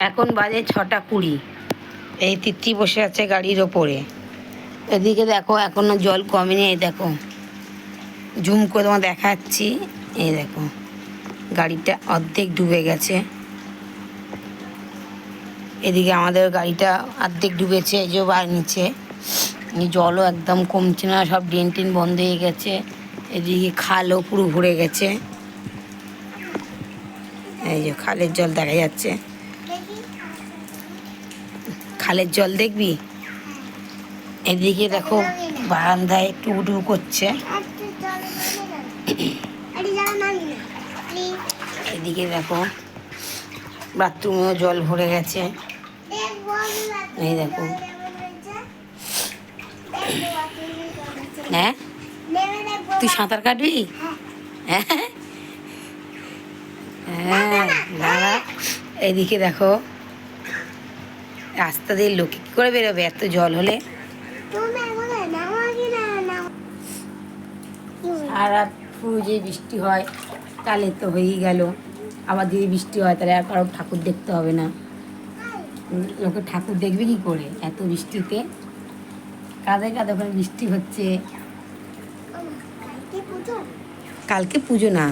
এখন বাজে 6:20। এই তিতলি বসে আছে গাড়ির ওপরে। এদিকে দেখো এখনো জল কমেনি। এই দেখো জুম করে তোমার দেখাচ্ছি। এই দেখো গাড়িটা অর্ধেক ডুবে গেছে। এদিকে আমাদের গাড়িটা অর্ধেক ডুবেছে, এই যে নিচে জলও একদম কমছে না, সব ড্রেন টেন বন্ধ হয়ে গেছে। এদিকে খালও পুরো ভরে গেছে। এই যে খালের জল দেখা যাচ্ছে। খালের জল দেখবি। এদিকে দেখো বারান্দায় টুকটু করছে। এদিকে দেখো বাথরুমেও জল ভরে গেছে। এই দেখো হ্যাঁ তুই সাঁতার কাটবি? হ্যাঁ হ্যাঁ দাঁড়া। এদিকে দেখো রাস্তা দিয়ে লোকে কী করে বেরোবে এত জল হলে? সারা পুরো যে বৃষ্টি হয় তাহলে তো হয়েই গেল। আবার যদি বৃষ্টি হয় তাহলে আর কারো ঠাকুর দেখতে হবে না। লোকে ঠাকুর দেখবে কি করে এত বৃষ্টিতে? কাঁধে কাঁধে ওখানে বৃষ্টি হচ্ছে। কালকে পুজো না।